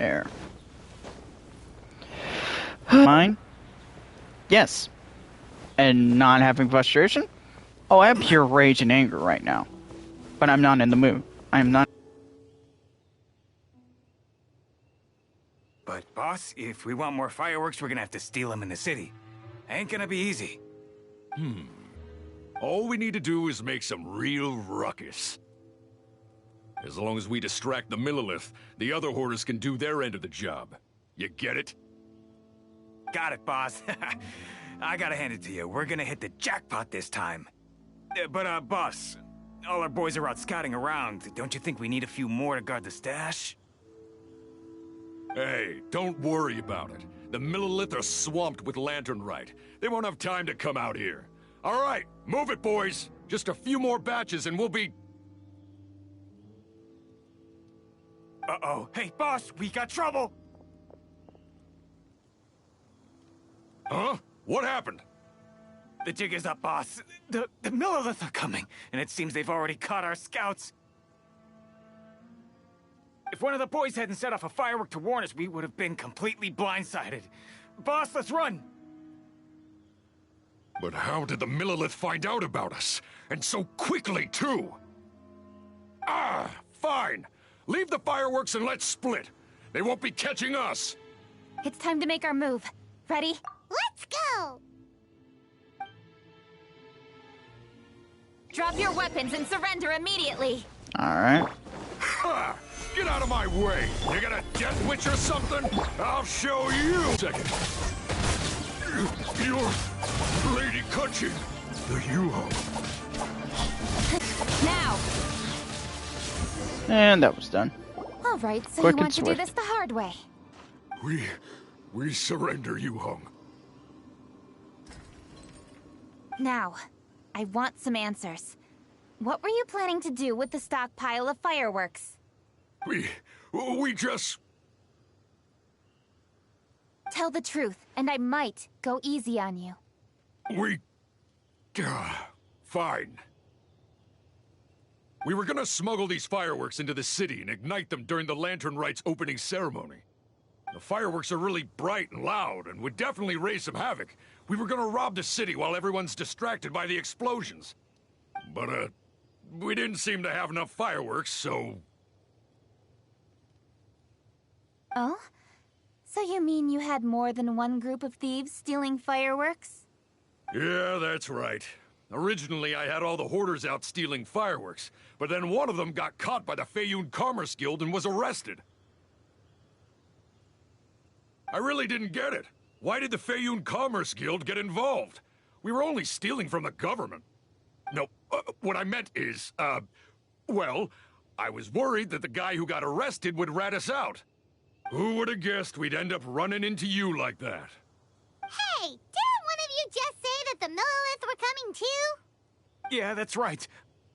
There. Mine? Yes. And not having frustration? Oh, I have pure rage and anger right now. But I'm not in the mood. I'm not. But, boss, if we want more fireworks, we're gonna have to steal them in the city. Ain't gonna be easy. All we need to do is make some real ruckus. As long as we distract the Millilith, the other hoarders can do their end of the job. You get it? Got it, boss. I gotta hand it to you. We're gonna hit the jackpot this time. But, boss, all our boys are out scouting around. Don't you think we need a few more to guard the stash? Hey, don't worry about it. The Millilith are swamped with Lantern Rite. They won't have time to come out here. All right, move it, boys. Just a few more batches and we'll be... Uh-oh. Hey, boss, we got trouble! Huh? What happened? The jig is up, boss. The Millilith are coming, and it seems they've already caught our scouts. If one of the boys hadn't set off a firework to warn us, we would have been completely blindsided. Boss, let's run! But how did the Millilith find out about us? And so quickly, too? Ah, fine. Leave the fireworks and let's split. They won't be catching us. It's time to make our move. Ready? Let's go! Drop your weapons and surrender immediately. Alright. Ha! Get out of my way! You got a death witch or something? I'll show you! Second. You're Lady Cutchin, the Yuho. Now! And that was done. All right, so Quick you and want to do swift. this the hard way. We surrender, Yuhong. Now, I want some answers. What were you planning to do with the stockpile of fireworks? We just... Tell the truth, and I might go easy on you. Fine. We were gonna smuggle these fireworks into the city and ignite them during the Lantern Rite's opening ceremony. The fireworks are really bright and loud and would definitely raise some havoc. We were gonna rob the city while everyone's distracted by the explosions. But, we didn't seem to have enough fireworks, so... Oh? So you mean you had more than one group of thieves stealing fireworks? Yeah, that's right. Originally, I had all the hoarders out stealing fireworks, but then one of them got caught by the Feiyun Commerce Guild and was arrested. I really didn't get it. Why did the Feiyun Commerce Guild get involved? We were only stealing from the government. No, what I meant is, well, I was worried that the guy who got arrested would rat us out. Who would have guessed we'd end up running into you like that? Hey, didn't one of you just say that the Millilith were coming too? Yeah, that's right.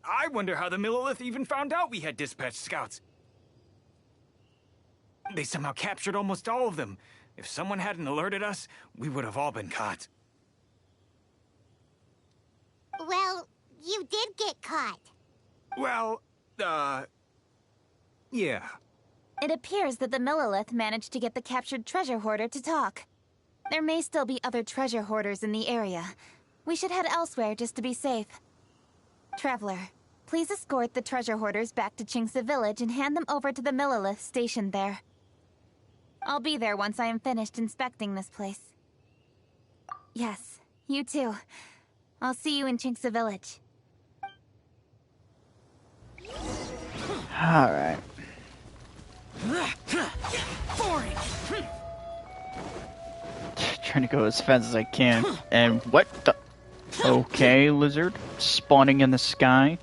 I wonder how the Millilith even found out we had dispatched scouts. They somehow captured almost all of them. If someone hadn't alerted us, we would have all been caught. Well, you did get caught. Well, yeah. It appears that the Millilith managed to get the captured treasure hoarder to talk. There may still be other treasure hoarders in the area. We should head elsewhere just to be safe. Traveler, please escort the treasure hoarders back to Qingce Village and hand them over to the Millilith stationed there. I'll be there once I am finished inspecting this place. Yes, you too. I'll see you in Qingce Village. Alright. Trying to go as fast as I can. And what the... Okay, lizard. Spawning in the sky.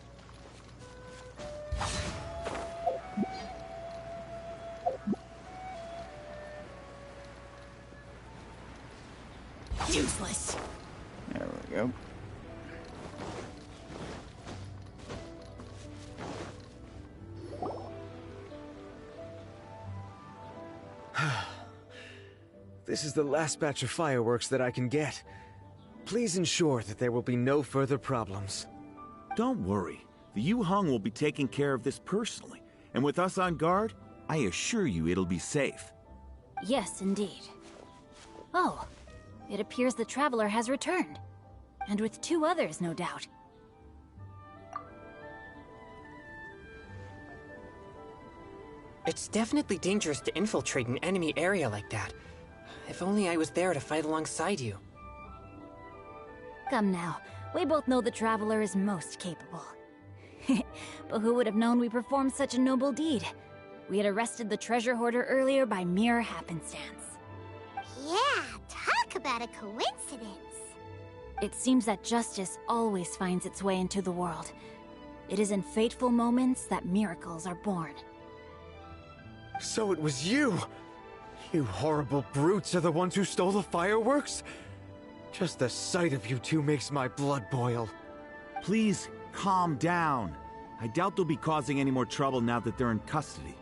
Useless. There we go. This is the last batch of fireworks that I can get. Please ensure that there will be no further problems. Don't worry. The Yuhong will be taking care of this personally. And with us on guard, I assure you it'll be safe. Yes, indeed. Oh, it appears the Traveler has returned. And with 2 others, no doubt. It's definitely dangerous to infiltrate an enemy area like that. If only I was there to fight alongside you. Come now, we both know the Traveler is most capable. But who would have known we performed such a noble deed? We had arrested the treasure hoarder earlier by mere happenstance. Yeah, talk about a coincidence. It seems that justice always finds its way into the world. It is in fateful moments that miracles are born. So it was you! You horrible brutes are the ones who stole the fireworks? Just the sight of you two makes my blood boil. Please, calm down. I doubt they'll be causing any more trouble now that they're in custody.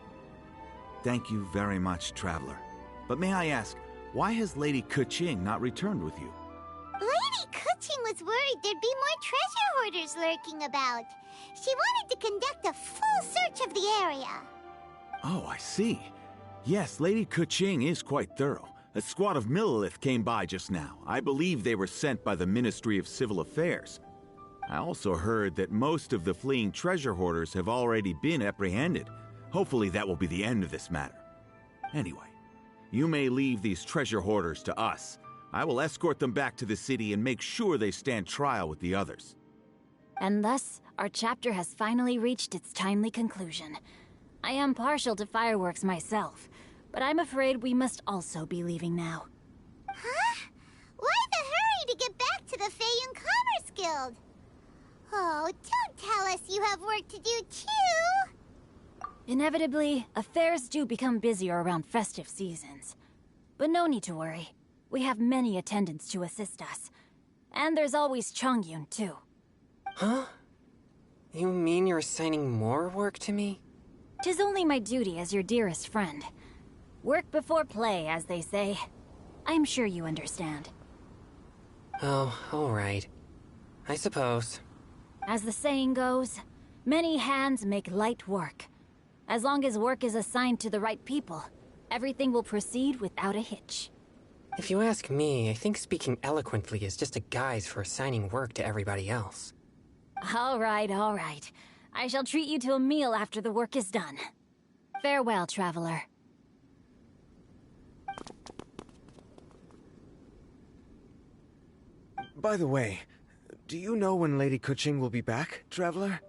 Thank you very much, Traveler. But may I ask, why has Lady Keqing not returned with you? Lady Keqing was worried there'd be more treasure hoarders lurking about. She wanted to conduct a full search of the area. Oh, I see. Yes, Lady Keqing is quite thorough. A squad of Millilith came by just now. I believe they were sent by the Ministry of Civil Affairs. I also heard that most of the fleeing treasure hoarders have already been apprehended. Hopefully that will be the end of this matter. Anyway, you may leave these treasure hoarders to us. I will escort them back to the city and make sure they stand trial with the others. And thus, our chapter has finally reached its timely conclusion. I am partial to fireworks myself, but I'm afraid we must also be leaving now. Huh? Why the hurry to get back to the Feiyun Commerce Guild? Oh, don't tell us you have work to do too! Inevitably, affairs do become busier around festive seasons. But no need to worry. We have many attendants to assist us. And there's always Chongyun, too. Huh? You mean you're assigning more work to me? 'Tis only my duty as your dearest friend. Work before play, as they say. I'm sure you understand. Oh, alright. I suppose. As the saying goes, many hands make light work. As long as work is assigned to the right people, everything will proceed without a hitch. If you ask me, I think speaking eloquently is just a guise for assigning work to everybody else. All right, all right. I shall treat you to a meal after the work is done. Farewell, traveler. By the way, do you know when Lady Keqing will be back, Traveler?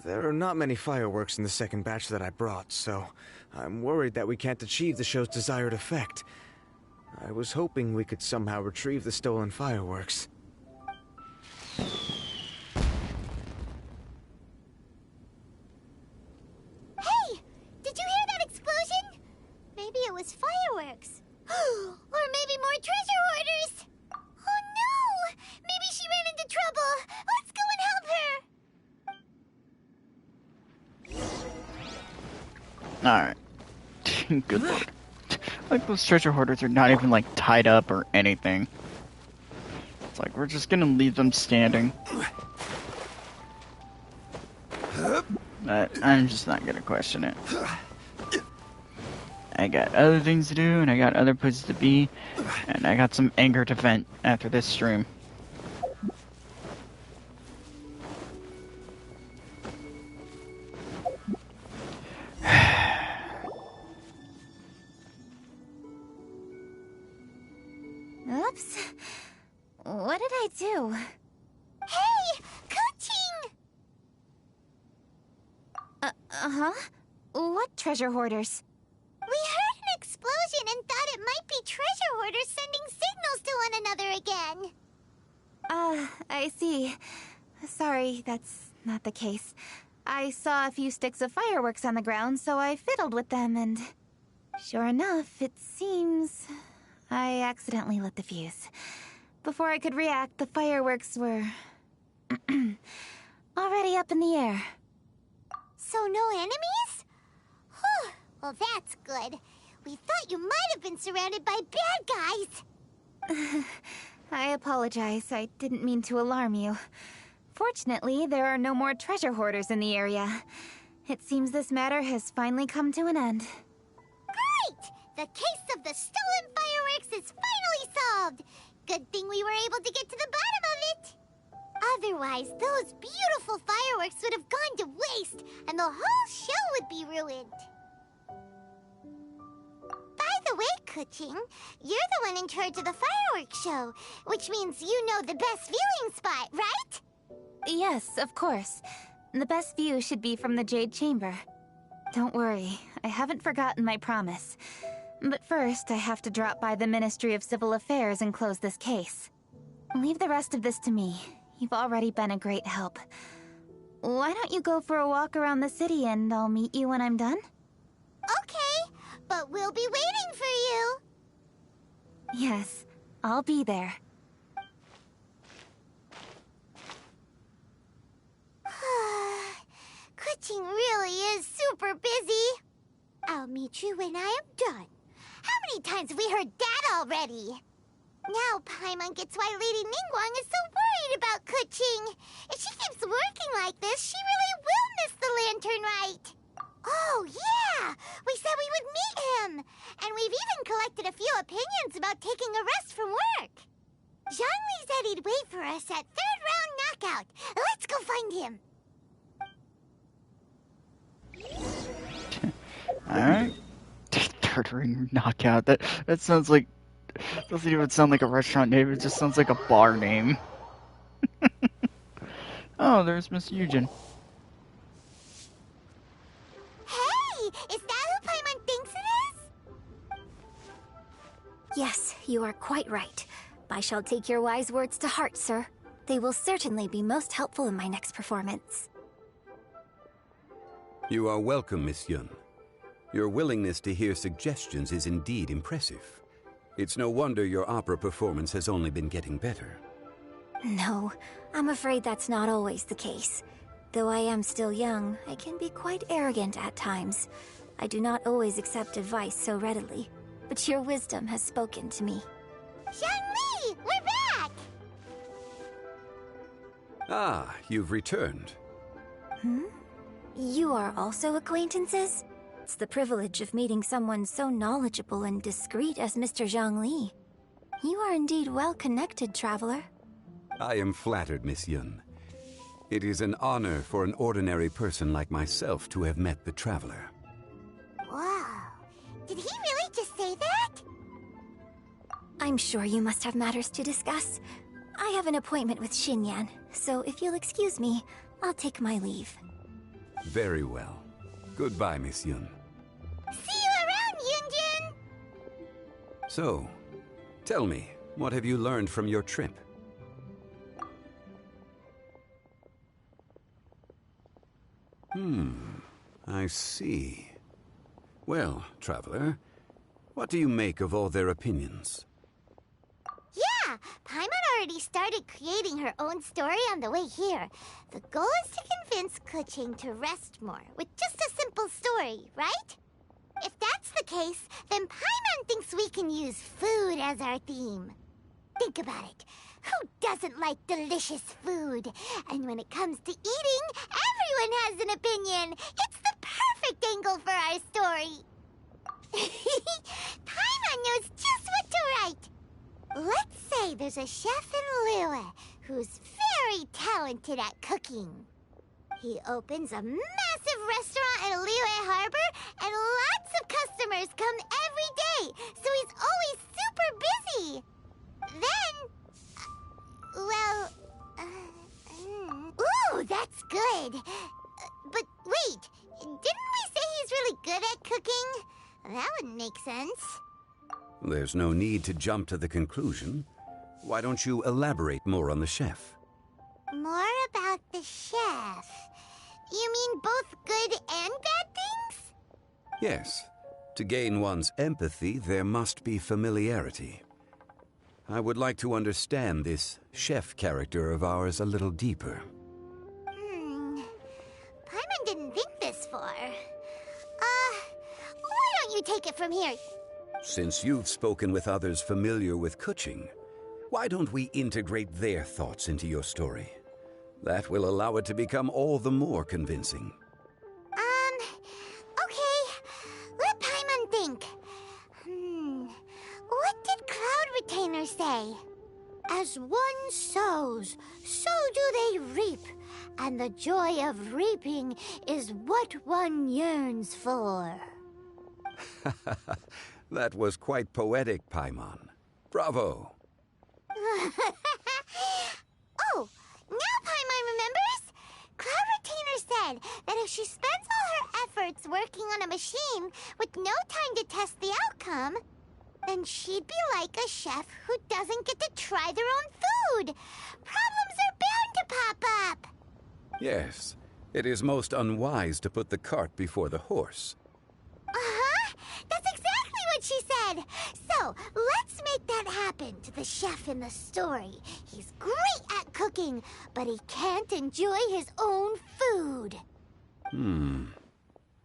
There are not many fireworks in the second batch that I brought, so I'm worried that we can't achieve the show's desired effect. I was hoping we could somehow retrieve the stolen fireworks. Hey! Did you hear that explosion? Maybe it was fireworks. Or maybe more treasure hoarders! Oh no! Maybe she ran into trouble! Let's go and help her! Alright. Good luck. Like, those treasure hoarders are not even, like, tied up or anything. It's like, we're just gonna leave them standing. But I'm just not gonna question it. I got other things to do, and I got other places to be, and I got some anger to vent after this stream. Oops. What did I do? Hey! Keqing! Uh-huh? What treasure hoarders? We heard an explosion and thought it might be treasure hoarders sending signals to one another again. I see. Sorry, that's not the case. I saw a few sticks of fireworks on the ground, so I fiddled with them, and sure enough, it seems I accidentally lit the fuse. Before I could react, the fireworks were already up in the air. So no enemies? Whew, well that's good. We thought you might have been surrounded by bad guys. I apologize. I didn't mean to alarm you. Fortunately, there are no more treasure hoarders in the area. It seems this matter has finally come to an end. Great! The case of the stolen fireworks is finally solved! Good thing we were able to get to the bottom of it! Otherwise, those beautiful fireworks would have gone to waste, and the whole show would be ruined. By the way, Kuching, you're the one in charge of the fireworks show, which means you know the best viewing spot, right? Yes, of course. The best view should be from the Jade Chamber. Don't worry, I haven't forgotten my promise. But first, I have to drop by the Ministry of Civil Affairs and close this case. Leave the rest of this to me. You've already been a great help. Why don't you go for a walk around the city and I'll meet you when I'm done? Okay, but we'll be waiting for you. Yes, I'll be there. Kuching really is super busy. I'll meet you when I am done. How many times have we heard that already? Now Paimon gets why Lady Ningguang is so worried about Kuching. If she keeps working like this, she really will miss the Lantern Rite. Oh, yeah! We said we would meet him! And we've even collected a few opinions about taking a rest from work. Zhongli said he'd wait for us at third round knockout. Let's go find him. Alright. Third ring knockout. That sounds like... Doesn't even sound like a restaurant name, it just sounds like a bar name. Oh, there's Miss Eugen. Hey! Is that who Paimon thinks it is? Yes, you are quite right. I shall take your wise words to heart, sir. They will certainly be most helpful in my next performance. You are welcome, Miss Yun. Your willingness to hear suggestions is indeed impressive. It's no wonder your opera performance has only been getting better. No, I'm afraid that's not always the case. Though I am still young, I can be quite arrogant at times. I do not always accept advice so readily, but your wisdom has spoken to me. Zhongli! We're back! Ah, you've returned. You are also acquaintances? It's the privilege of meeting someone so knowledgeable and discreet as Mr. Zhongli. You are indeed well connected, traveler. I am flattered, Miss Yun. It is an honor for an ordinary person like myself to have met the traveler. Wow. Did he really just say that? I'm sure you must have matters to discuss. I have an appointment with Xinyan, so if you'll excuse me, I'll take my leave. Very well. Goodbye, Miss Yun. See you around, Yunjin! So, tell me, what have you learned from your trip? I see. Well, traveler, what do you make of all their opinions? Yeah, Paimon already started creating her own story on the way here. The goal is to convince Kuching to rest more with just a simple story, right? If that's the case, then Paimon thinks we can use food as our theme. Think about it. Who doesn't like delicious food? And when it comes to eating, everyone has an opinion. It's the perfect angle for our story. Paimon knows just what to write. Let's say there's a chef in Liyue who's very talented at cooking. He opens a massive restaurant in Liyue Harbor, and lots of customers come every day, so he's always super busy. Then, ooh, that's good. But wait, didn't we say he's really good at cooking? That wouldn't make sense. There's no need to jump to the conclusion. Why don't you elaborate more on the chef? More about the chef. You mean both good and bad things? Yes. To gain one's empathy, there must be familiarity. I would like to understand this chef character of ours a little deeper. Paimon didn't think this far. Why don't you take it from here? Since you've spoken with others familiar with Kuching, why don't we integrate their thoughts into your story? That will allow it to become all the more convincing. Okay. Let Paimon think. retainers say? As one sows, so do they reap. And the joy of reaping is what one yearns for. That was quite poetic, Paimon. Bravo. Oh, now Paimon remembers? Cloud Retainer said that if she spends all her efforts working on a machine with no time to test the outcome, then she'd be like a chef who doesn't get to try their own food. Problems are bound to pop up. Yes, it is most unwise to put the cart before the horse. Uh-huh. That's exactly what she said. So, let's make that happen to the chef in the story. He's great at cooking, but he can't enjoy his own food.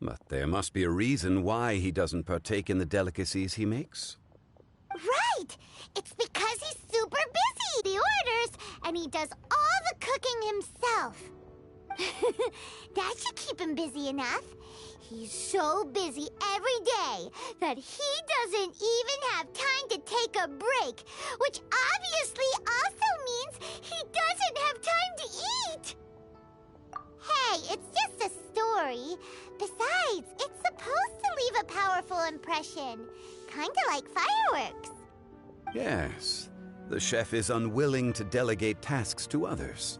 But there must be a reason why he doesn't partake in the delicacies he makes. Right! It's because he's super busy. The orders, and he does all the cooking himself. That should keep him busy enough. He's so busy every day that he doesn't even have time to take a break, which obviously also means he doesn't have time to eat. Hey, it's just a story. Besides, it's supposed to leave a powerful impression. Kinda like fireworks. Yes, the chef is unwilling to delegate tasks to others.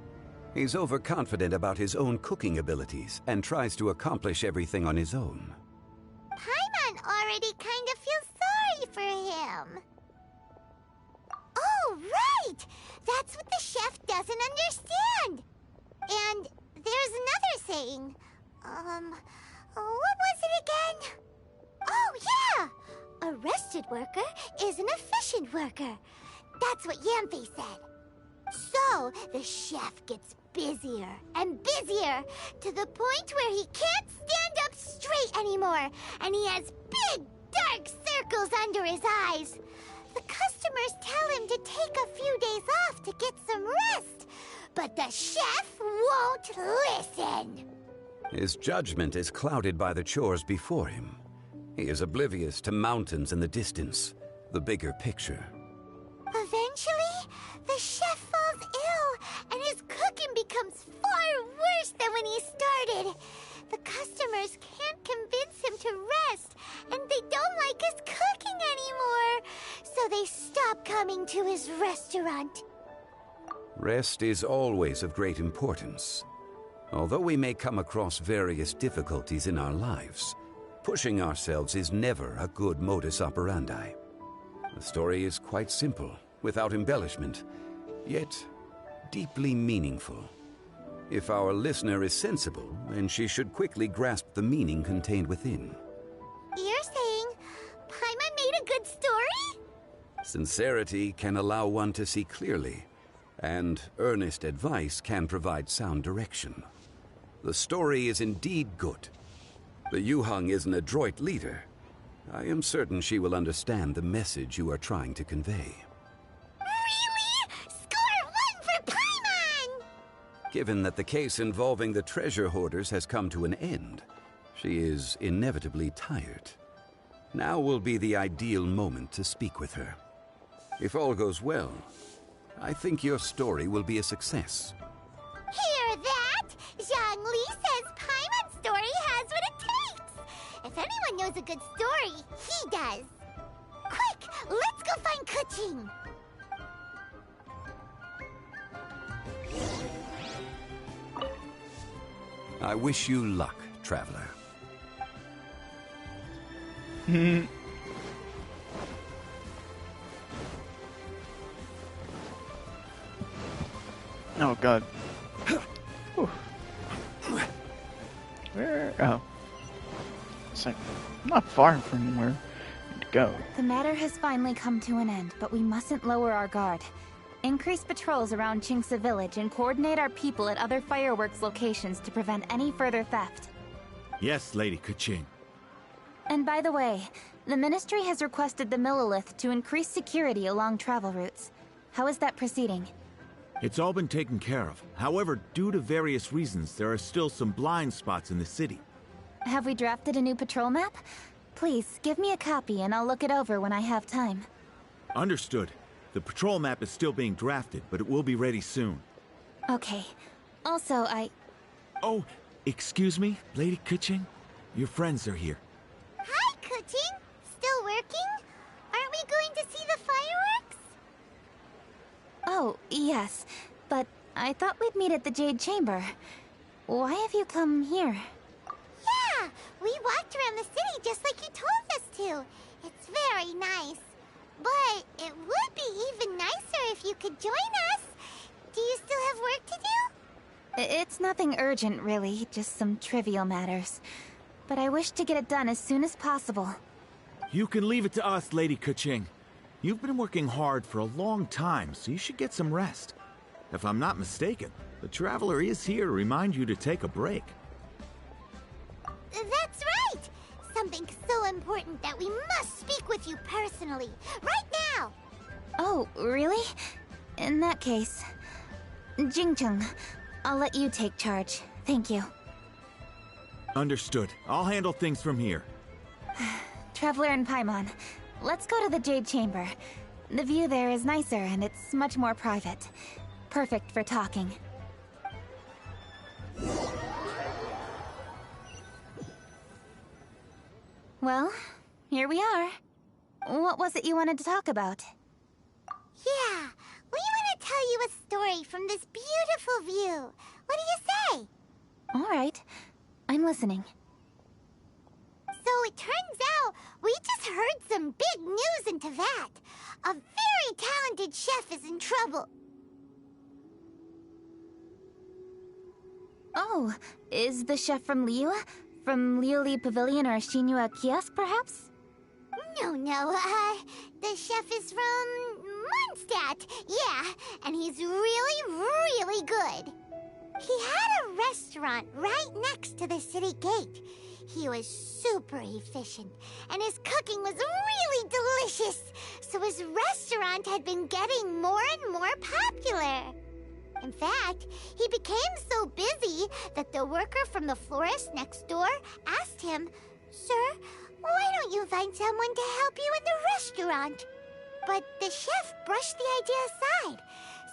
He's overconfident about his own cooking abilities and tries to accomplish everything on his own. Paimon already kind of feels sorry for him. Oh, right! That's what the chef doesn't understand. And there's another saying. What was it again? Oh, yeah! A rested worker is an efficient worker. That's what Yamfe said. So, the chef gets busier and busier to the point where he can't stand up straight anymore, and he has big, dark circles under his eyes. The customers tell him to take a few days off to get some rest, but the chef won't listen. His judgment is clouded by the chores before him. He is oblivious to mountains in the distance, the bigger picture. Eventually, the chef falls ill, and his cooking becomes far worse than when he started. The customers can't convince him to rest, and they don't like his cooking anymore, so they stop coming to his restaurant. Rest is always of great importance. Although we may come across various difficulties in our lives, pushing ourselves is never a good modus operandi. The story is quite simple, without embellishment, yet deeply meaningful. If our listener is sensible, then she should quickly grasp the meaning contained within. You're saying Paimon made a good story? Sincerity can allow one to see clearly, and earnest advice can provide sound direction. The story is indeed good. The Yuhang is an adroit leader. I am certain she will understand the message you are trying to convey. Really? Score 1 for Paimon! Given that the case involving the treasure hoarders has come to an end, she is inevitably tired. Now will be the ideal moment to speak with her. If all goes well, I think your story will be a success. Hear that? Zhang Li says Paimon's story has what it takes. If anyone knows a good story, he does. Quick, let's go find Kuching. I wish you luck, traveler. Oh, God. Whew. Where? Oh. It's like not far from where I need to go. The matter has finally come to an end, but we mustn't lower our guard. Increase patrols around Qingsa village and coordinate our people at other fireworks locations to prevent any further theft. Yes, Lady Keqing. And by the way, the Ministry has requested the Millilith to increase security along travel routes. How is that proceeding? It's all been taken care of. However, due to various reasons, there are still some blind spots in the city. Have we drafted a new patrol map? Please, give me a copy and I'll look it over when I have time. Understood. The patrol map is still being drafted, but it will be ready soon. Okay. Also, Oh, excuse me, Lady Kuching? Your friends are here. Hi, Kuching. Still working? Aren't we going to see the fireworks? Oh, yes. But I thought we'd meet at the Jade Chamber. Why have you come here? Yeah, we walked around the city just like you told us to. It's very nice. But it would be even nicer if you could join us. Do you still have work to do? It's nothing urgent, really. Just some trivial matters. But I wish to get it done as soon as possible. You can leave it to us, Lady Kuching. You've been working hard for a long time, so you should get some rest. If I'm not mistaken, the Traveler is here to remind you to take a break. That's right! Something so important that we must speak with you personally, right now! Oh, really? In that case... Jingcheng, I'll let you take charge. Thank you. Understood. I'll handle things from here. Traveler and Paimon, let's go to the Jade Chamber. The view there is nicer and it's much more private. Perfect for talking. Well, here we are. What was it you wanted to talk about? Yeah, we want to tell you a story from this beautiful view. What do you say? All right, I'm listening. So it turns out we just heard some big news in Teyvat. A very talented chef is in trouble. Oh, is the chef from Liyue? From Liuli Pavilion or Shinua Kiosk, perhaps? No, the chef is from Mondstadt. Yeah, and he's really, really good. He had a restaurant right next to the city gate. He was super efficient, and his cooking was really delicious, so his restaurant had been getting more and more popular. In fact, he became so busy that the worker from the florist next door asked him, "Sir, why don't you find someone to help you in the restaurant?" But the chef brushed the idea aside,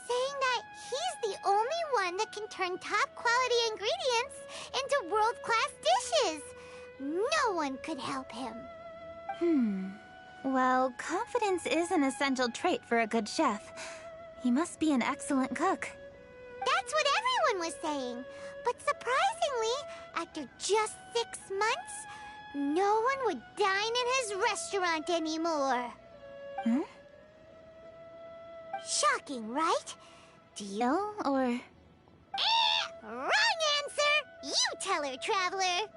saying that he's the only one that can turn top-quality ingredients into world-class dishes. No one could help him. Well, confidence is an essential trait for a good chef. He must be an excellent cook. That's what everyone was saying. But surprisingly, after just 6 months, no one would dine in his restaurant anymore. Shocking, right? Do you Ill or... Wrong answer! You tell her, Traveler!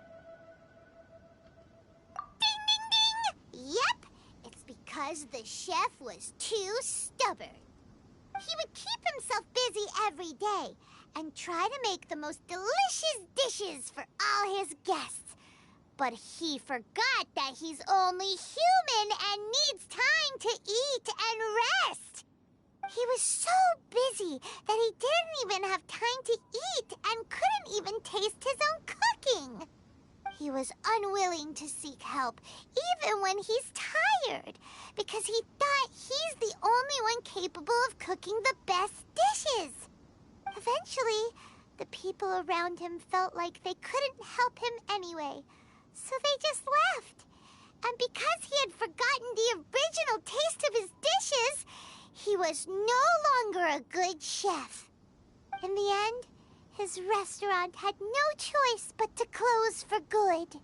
Ding, ding, ding! Yep, it's because the chef was too stubborn. He would keep himself busy every day and try to make the most delicious dishes for all his guests. But he forgot that he's only human and needs time to eat and rest. He was so busy that he didn't even have time to eat and couldn't even taste his own cooking. He was unwilling to seek help, even when he's tired, because he thought he's the only one capable of cooking the best dishes. Eventually, the people around him felt like they couldn't help him anyway, so they just left. And because he had forgotten the original taste of his dishes, he was no longer a good chef. In the end, his restaurant had no choice but to close for good.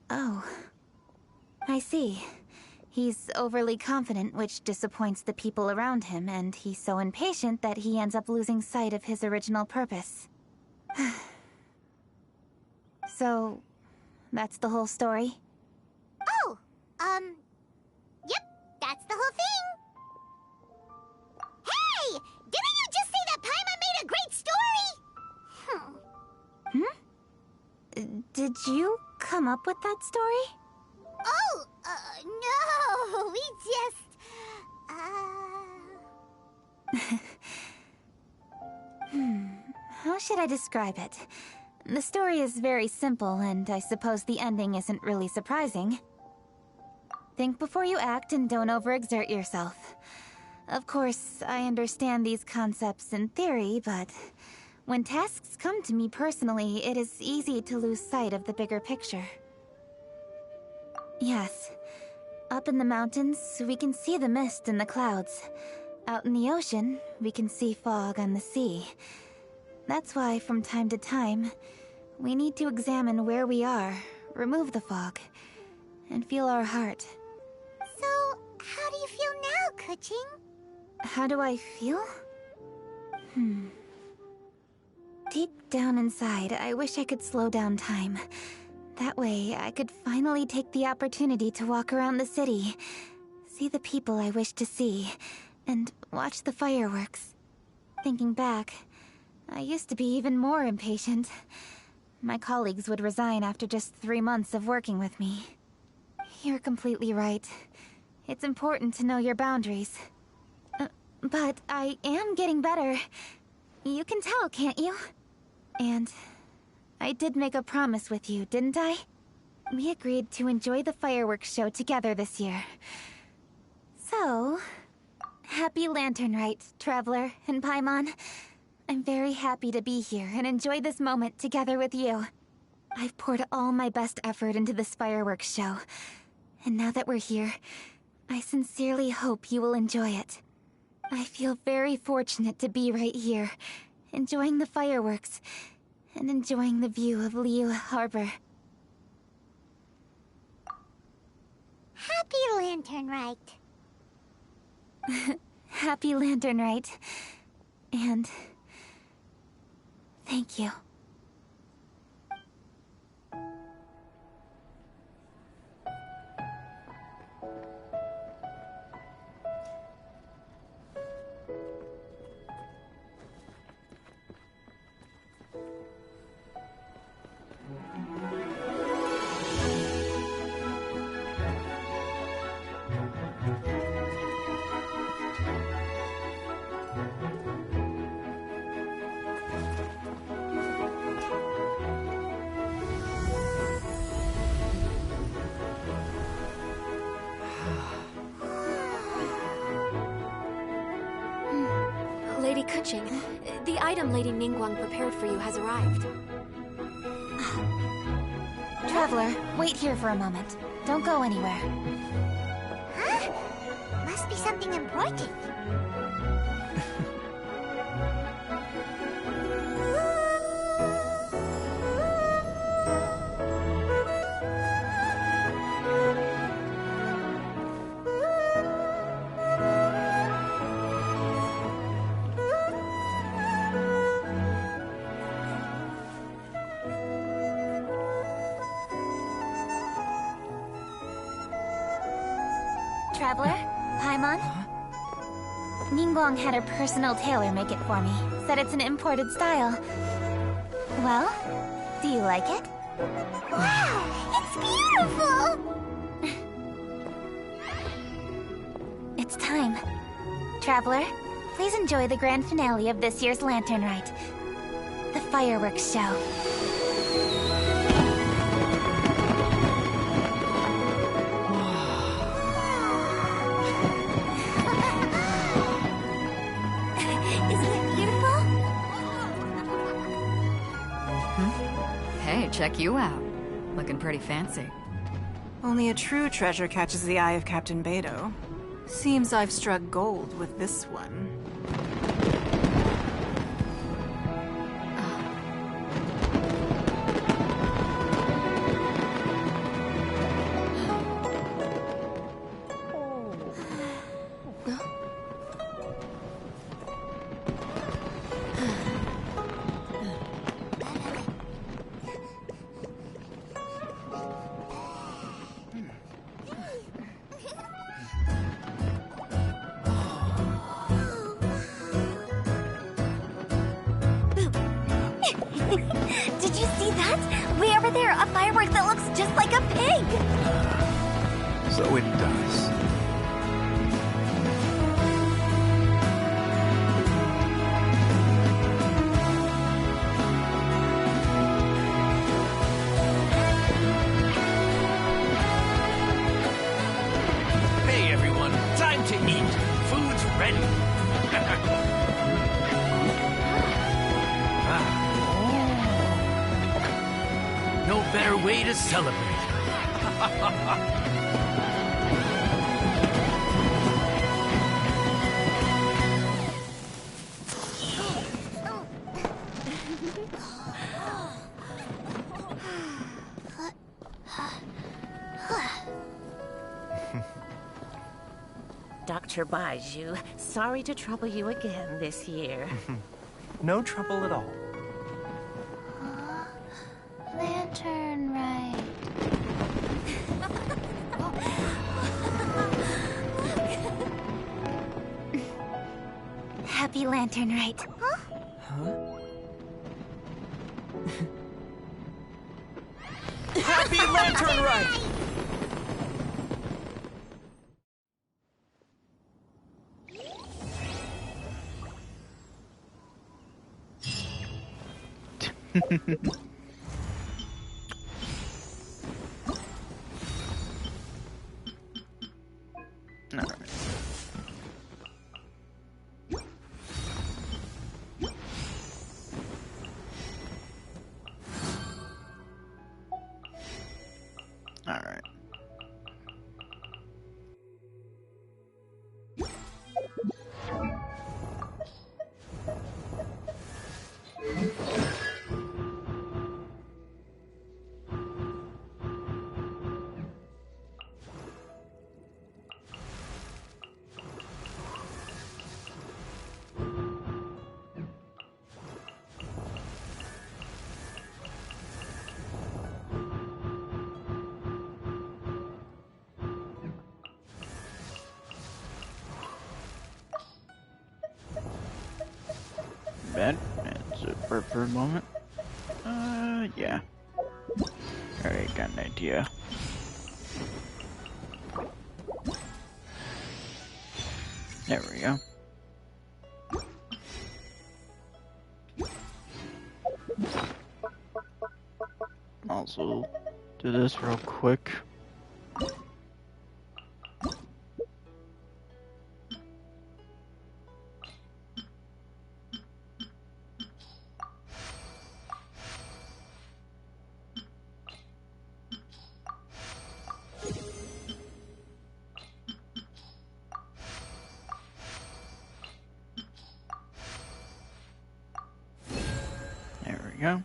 Oh. I see. He's overly confident, which disappoints the people around him, and he's so impatient that he ends up losing sight of his original purpose. So, that's the whole story? Oh, yep, that's the whole thing. Hey! Didn't you just say that Paimon made a great story? Did you come up with that story? Oh, no, we just, How should I describe it? The story is very simple, and I suppose the ending isn't really surprising. Think before you act and don't overexert yourself. Of course, I understand these concepts in theory, but when tasks come to me personally, it is easy to lose sight of the bigger picture. Yes. Up in the mountains, we can see the mist in the clouds. Out in the ocean, we can see fog on the sea. That's why, from time to time, we need to examine where we are, remove the fog, and feel our heart. So, how do you feel now, Kuching? How do I feel? Deep down inside, I wish I could slow down time. That way, I could finally take the opportunity to walk around the city, see the people I wish to see, and watch the fireworks. Thinking back, I used to be even more impatient. My colleagues would resign after just 3 months of working with me. You're completely right. It's important to know your boundaries. But I am getting better. You can tell, can't you? And I did make a promise with you, didn't I? We agreed to enjoy the fireworks show together this year. So, happy Lantern Rite, Traveler and Paimon. I'm very happy to be here and enjoy this moment together with you. I've poured all my best effort into this fireworks show. And now that we're here, I sincerely hope you will enjoy it. I feel very fortunate to be right here, enjoying the fireworks, and enjoying the view of Liyue Harbor. Happy Lantern Rite. Happy Lantern Rite. And thank you. Lady Kuching, the item Lady Ningguang prepared for you has arrived. Traveler, wait here for a moment. Don't go anywhere. Huh? Must be something important. Traveler? Paimon? Ningguang had her personal tailor make it for me. Said it's an imported style. Well, do you like it? Wow! It's beautiful! It's time. Traveler, please enjoy the grand finale of this year's Lantern Rite. The fireworks show. Check you out. Looking pretty fancy. Only a true treasure catches the eye of Captain Beidou. Seems I've struck gold with this one. Did you see that? Way over there, a firework that looks just like a pig! So it does. Hey everyone, time to eat. Food's ready. way to celebrate. Dr. Baiju, sorry to trouble you again this year. No trouble at all. Lantern Rite. Happy Lantern Rite. Huh? Happy Lantern Rite! Alright. Bad. It's a burp for a moment. Yeah. Alright, got an idea. There we go. Also, do this real quick. There we go.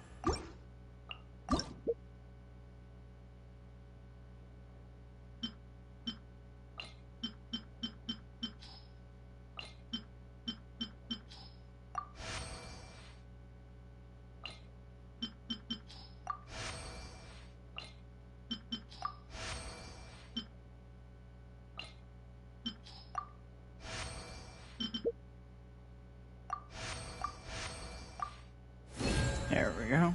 There we go.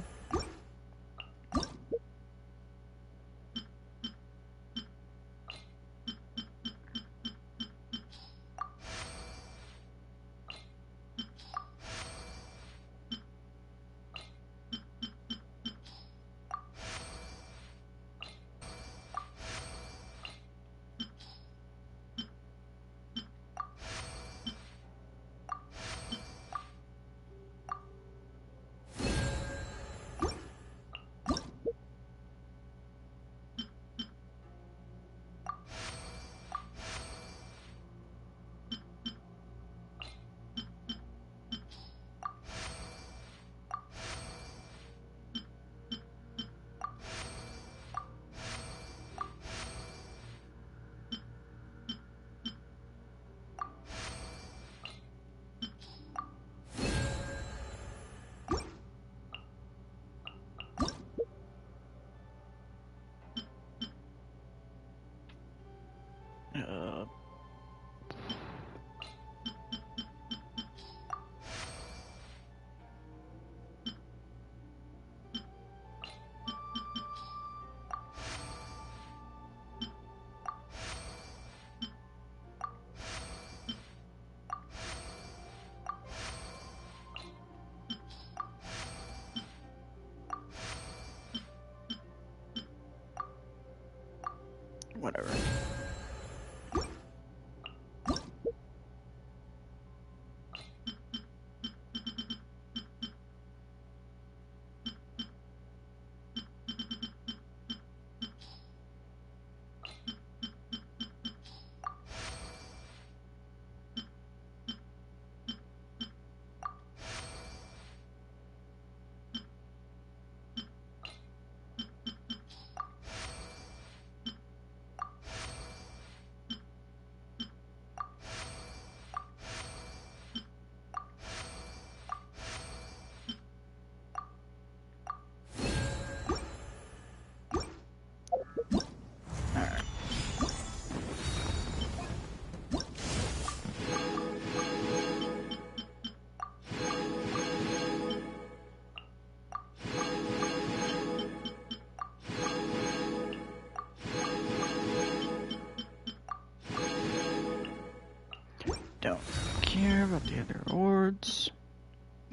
don't care about the other wards.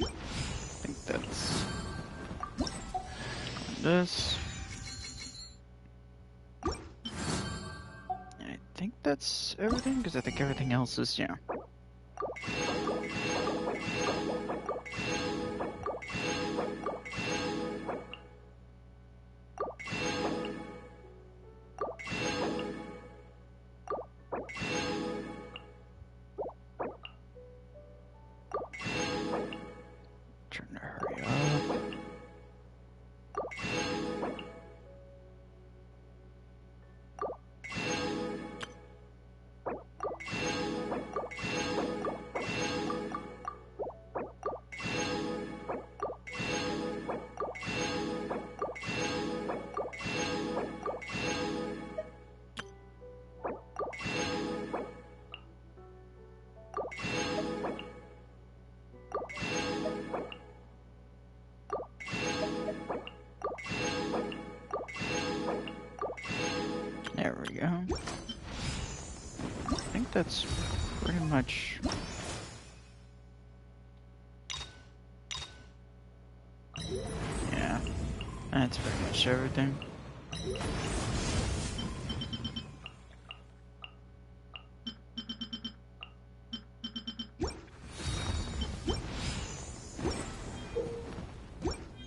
I think that's this. I think that's everything, because I think everything else is, yeah. Trying to hurry up. There we go. I think that's pretty much... Yeah, that's pretty much everything.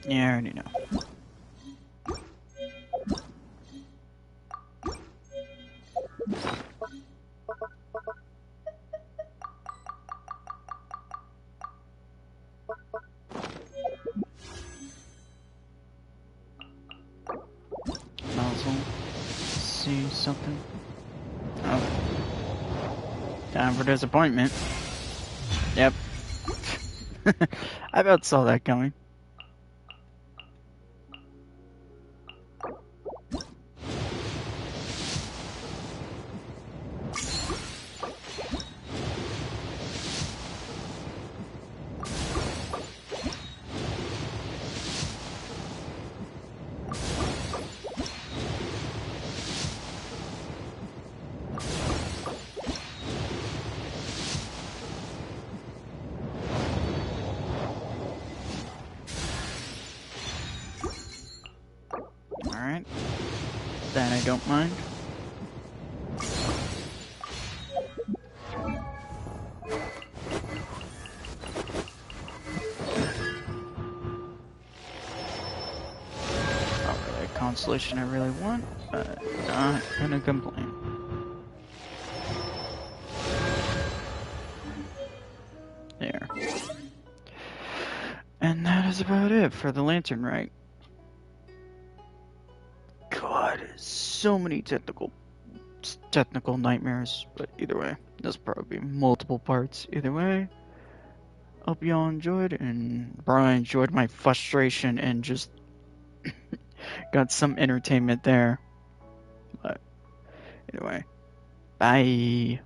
Yeah, I already know. Also, see something. Oh. Time for disappointment. Yep. I about saw that coming. Alright. That I don't mind. Not really a constellation I really want, but not gonna complain. There. And that is about it for the lantern, right? God, so many technical nightmares, but either way, there's probably multiple parts. Either way, hope y'all enjoyed, and Brian enjoyed my frustration and just got some entertainment there. But either way, bye.